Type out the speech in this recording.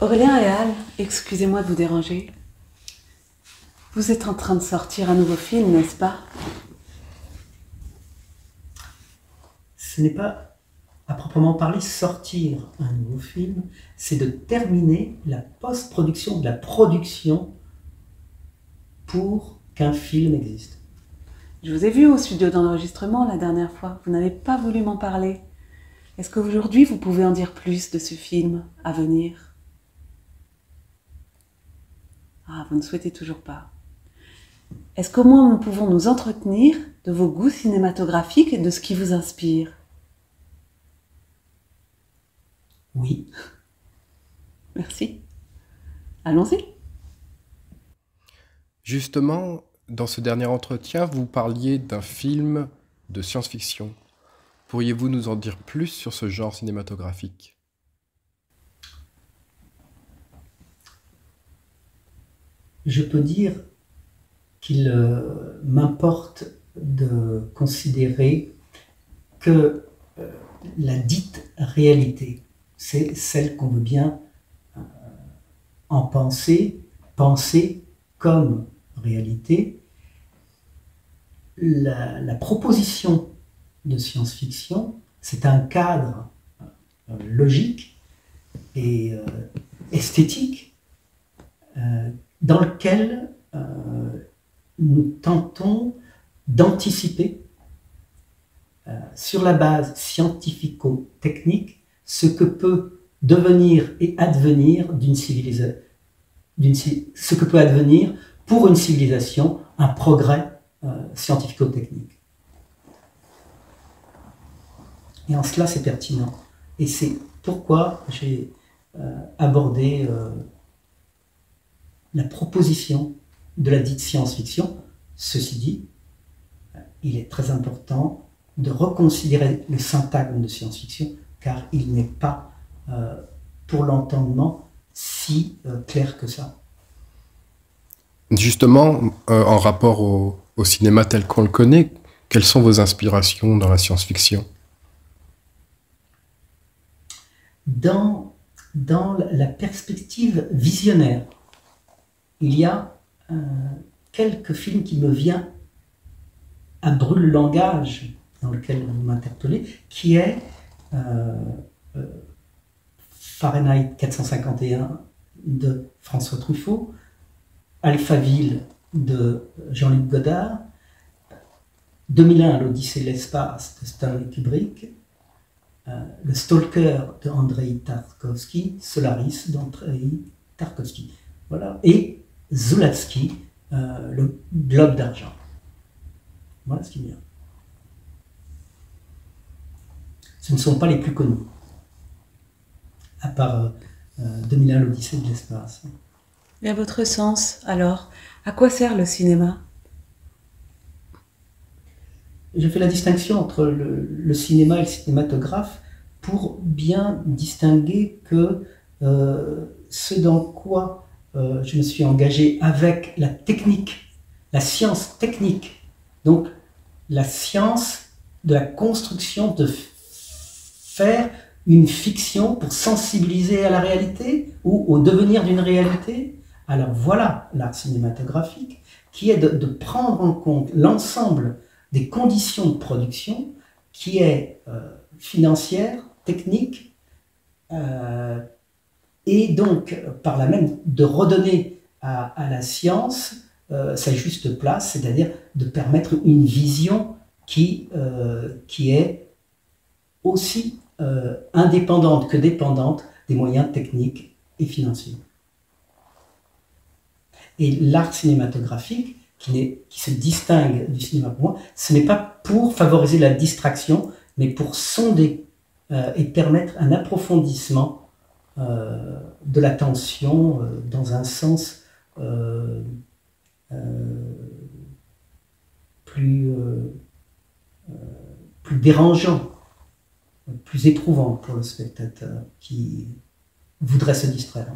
Aurélien et Al, excusez-moi de vous déranger. Vous êtes en train de sortir un nouveau film, n'est-ce pas? Ce n'est pas, à proprement parler, sortir un nouveau film, c'est de terminer la post-production, de la production pour qu'un film existe. Je vous ai vu au studio d'enregistrement la dernière fois. Vous n'avez pas voulu m'en parler. Est-ce qu'aujourd'hui vous pouvez en dire plus de ce film à venir? Ah, vous ne souhaitez toujours pas. Est-ce qu'au moins nous pouvons nous entretenir de vos goûts cinématographiques et de ce qui vous inspire? Oui. Merci. Allons-y. Justement, dans ce dernier entretien, vous parliez d'un film de science-fiction. Pourriez-vous nous en dire plus sur ce genre cinématographique? Je peux dire qu'il m'importe de considérer que la dite réalité, c'est celle qu'on veut bien en penser comme réalité. La proposition de science-fiction, c'est un cadre logique et esthétique dans lequel nous tentons d'anticiper sur la base scientifico-technique ce que peut devenir et advenir d'une civilisation, ce que peut advenir pour une civilisation un progrès scientifico-technique. Et en cela, c'est pertinent. Et c'est pourquoi j'ai abordé la proposition de la dite science-fiction. Ceci dit, il est très important de reconsidérer le syntagme de science-fiction, car il n'est pas, pour l'entendement, si clair que ça. Justement, en rapport au cinéma tel qu'on le connaît, quelles sont vos inspirations dans la science-fiction? Dans la perspective visionnaire, il y a quelques films qui me viennent à brûle-langage, dans lequel vous m'interpellez, qui est Fahrenheit 451 de François Truffaut, Alphaville de Jean-Luc Godard, 2001, l'Odyssée de l'espace de Stanley Kubrick, le Stalker de Andrei Tarkovsky, Solaris d'Andrei Tarkovsky. Voilà. Et Zulawski, le Globe d'argent. Voilà ce qui vient. Ce ne sont pas les plus connus, à part 2001, l'Odyssée de l'espace. Et à votre sens, alors, à quoi sert le cinéma? Je fais la distinction entre le cinéma et le cinématographe pour bien distinguer que ce dans quoi je me suis engagé avec la technique, la science technique, donc la science de la construction, de faire une fiction pour sensibiliser à la réalité ou au devenir d'une réalité. Alors voilà l'art cinématographique, qui est de prendre en compte l'ensemble des conditions de production, qui est financière, technique, et donc par là même de redonner à la science sa juste place, c'est-à-dire de permettre une vision qui est aussi indépendante que dépendante des moyens techniques et financiers. Et l'art cinématographique, qui se distingue du cinéma pour moi, ce n'est pas pour favoriser la distraction, mais pour sonder et permettre un approfondissement de l'attention dans un sens plus dérangeant, plus éprouvant pour le spectateur qui voudrait se distraire.